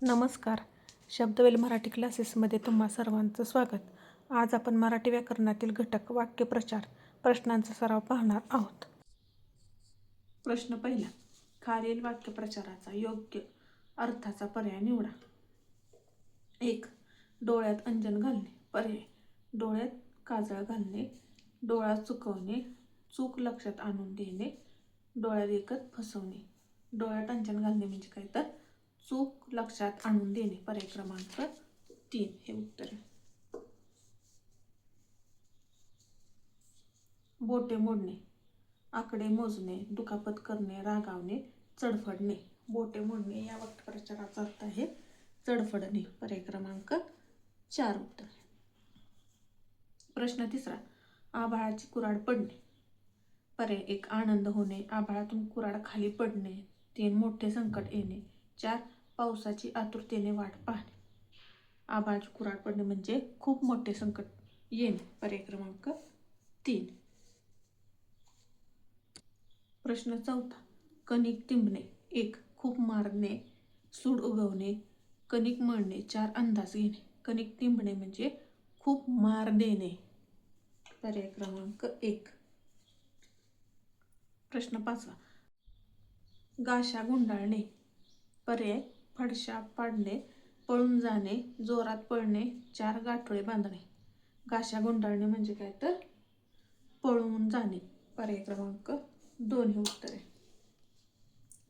नमस्कार. शब्दवेल मराठी क्लासेसमध्ये तुम्हा सर्वांचं स्वागत. आज आपण मराठी व्याकरणातील घटक, वाक्यप्रचार, प्रश्नांचा सराव पाहणार आहोत. प्रश्न पहिला. खालील वाक्यप्रचाराचा योग्य अर्थाचा पर्याय निवडा. 1. डोळ्यात अंजन घालणे. पर्याय: डोळ्यात काजळ घालणे, डोळा चुकवणे, चूक लक्षात आणून देणे, डोळ्यात एकत फसवणे. डोळ्यात अंजन घालणे म्हणजे काय तर चूक लक्षात आणून देणे. पर्याय क्रमांक 3 हे उत्तर आहे. बोटे मोडणे. आकडे मोजणे, दुखापत करणे, रागावणे, चडफडणे. बोटे मोडणे या वाक्यप्रचाराचा अर्थ आहे चडफडणे. पर्याय क्रमांक 4 उत्तर आहे. प्रश्न तिसरा. आभाळाची कुऱ्हाड पडणे. पर्याय: 1. आनंद होणे, आभाळातून कुऱ्हाड खाली पडणे. 3. मोठे संकट येणे. 4. पावसाची आतुरतेने वाट पाहणे. आभाळाची कुऱ्हाड पडणे म्हणजे खूप मोठे संकट येणे. पर्याय क्रमांक 3. प्रश्न चौथा. कणिक तिंबणे. 1. खूप मारणे, सूड उगवणे, कणिक मळणे. 4. अंदाज घेणे. कणिक तिंबणे म्हणजे खूप मार देणे. पर्याय क्रमांक 1. प्रश्न पाचवा. गाशा गुंडाळणे. पर्याय: फडशा पाडणे, पळून जाणे, जोरात पळणे. 4. गाठोडे बांधणे. गाशा गुंडाळणे म्हणजे काय तर पळून जाणे. पर्याय क्रमांक 2 हे उत्तर आहे.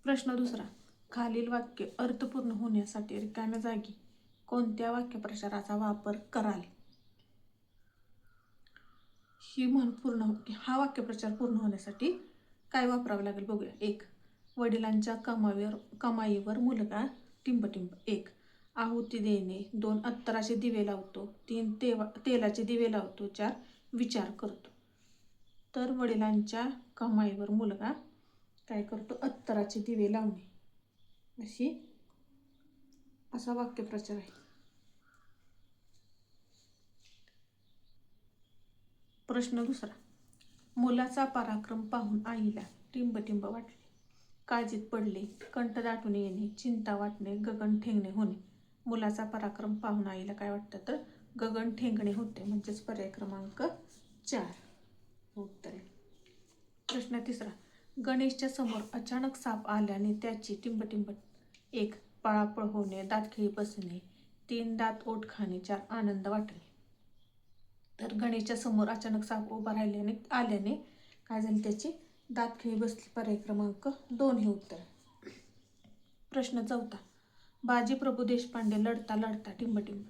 प्रश्न दुसरा. खालील वाक्य अर्थपूर्ण होण्यासाठी रिकाम्या जागी कोणत्या वाक्यप्रचाराचा वापर कराल? हा वाक्यप्रचार पूर्ण होण्यासाठी काय वापरावं लागेल बघूया. 1. वडिलांच्या कमाईवर मुलगा टिंबटिंब. 1. आहुती देणे. 2. अत्तराचे दिवे लावतो. 3. तेलाचे दिवे लावतो. 4. विचार करतो. तर वडिलांच्या कमाईवर मुलगा काय करतो? अत्तराचे दिवे लावणे असा वाक्यप्रचार आहे. प्रश्न दुसरा. मुलाचा पराक्रम पाहून आईला टिंबटिंब वाटले, काळजीत पडले, कंठ दाटून येणे, चिंता वाटणे, गगन ठेंगणे होणे. मुलाचा पराक्रम पाहून आईला काय वाटतं तर गगन ठेंगणे होते. म्हणजेच पर्याय क्रमांक 4 उत्तर आहे. प्रश्न तिसरा. गणेशच्या समोर अचानक साप आल्याने त्याची टिंबटिंब. 1. पळापळ होणे, दातखिळी बसणे. 3. दात ओठ खाणे. 4. आनंद वाटणे. तर गणेशच्या समोर अचानक साप उभा आल्याने काय झाले? त्याची दातखिळी बसली. पर्याय क्रमांक 2 हे उत्तर. प्रश्न चौथा. बाजीप्रभू देशपांडे लढता लढता टिंबटिंब.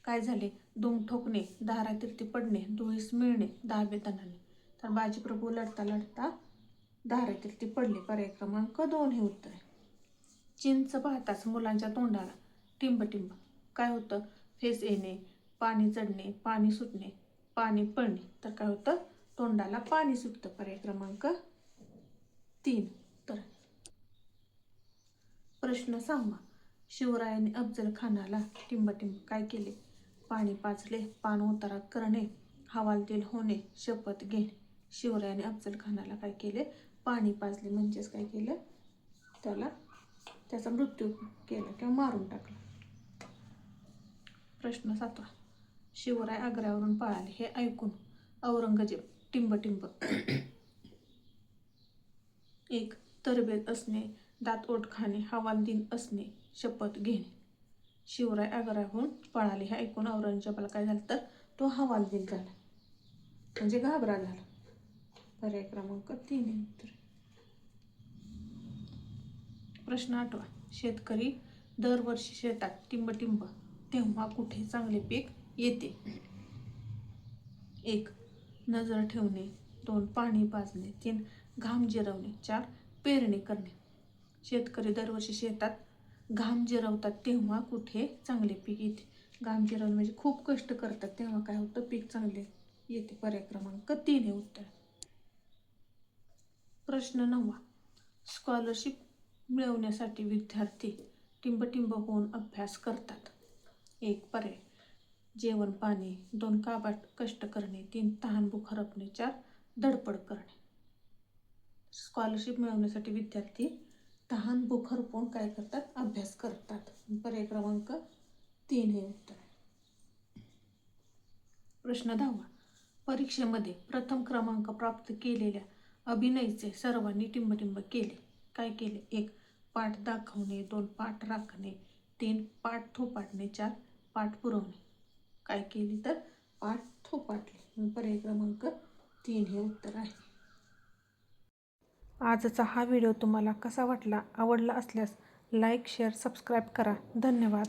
काय झाले? दुम ठोकणे, दारातीर्थी पडणे, धुळीस मिळणे, दहावे दणाने. तर बाजीप्रभू लढता लढता दारातीर्थी पडले. पर्याय क्रमांक 2 हे उत्तर आहे. चिंच पाहताच मुलांच्या तोंडाला टिंबटिंब. काय होतं? फेस येणे, पाणी चढणे, पाणी सुटणे, पाणी पळणे. तर काय होतं? तोंडाला पाणी सुटतं. पर्याय क्रमांक 3 उत्तर. प्रश्न 6. शिवरायाने अफजल खानाला टिंबटिंब काय केले? पाणी पाजले, पान उतारा करणे, हवालदिल होणे, शपथ घेणे. शिवरायाने अफजल खानाला काय केले? पाणी पाजले म्हणजेच काय केलं? त्याचा मृत्यू केला किंवा मारून टाकला. प्रश्न 7. शिवराय आग्र्यावरून पळाले हे ऐकून औरंगजेब टिंबटिंब. 1. तरबेज असणे, दात ओठ खाणे, हवालदिल असणे, शपथ घेणे. शिवराय आग्र्याहून पळाले हे ऐकून औरंगजेबाला काय झालं तर तो हवालदिल झाला म्हणजे घाबरा झाला. पर्याय क्रमांक 3 हे उत्तर. प्रश्न 8. शेतकरी दरवर्षी शेतात टिंबटिंब तेव्हा कुठे चांगले पीक येते? 1. नजर ठेवणे, 2. पाणी पाजणे, 3. घाम जिरवणे, 4. पेरणी करणे. शेतकरी दरवर्षी शेतात घाम जिरवतात तेव्हा कुठे चांगले पीक येते? घाम जिरवणे म्हणजे खूप कष्ट करतात तेव्हा काय होतं? पीक चांगले येते. पर्याय क्रमांक 3 हे उत्तर. प्रश्न 9. स्कॉलरशिप मिळवण्यासाठी विद्यार्थी टिंबटिंब होऊन अभ्यास करतात. 1. पर्याय: जेवण पाणी, 2. काबाड कष्ट करणे, 3. तहानभूक हरपणे, 4. धडपड करणे. स्कॉलरशिप मिळवण्यासाठी विद्यार्थी तहान भूक हरपून काय करतात, अभ्यास करतात. पर्याय क्रमांक 3 हे उत्तर आहे. प्रश्न 10. परीक्षेमध्ये प्रथम क्रमांक प्राप्त केलेल्या अभिनयचे सर्वांनी टिंबटिंब केले. काय केले? 1. पाठ दाखवणे, 2. पाठ राखणे, 3. पाठ थोपाटणे, 4. पाठ पुरवणे. काय केली तर पाठ थोपाटले. पर्याय क्रमांक 3 हे उत्तर आहे. आजचा हा व्हिडिओ तुम्हाला कसा वाटला? आवडला असल्यास लाईक, शेअर, सबस्क्राईब करा. धन्यवाद.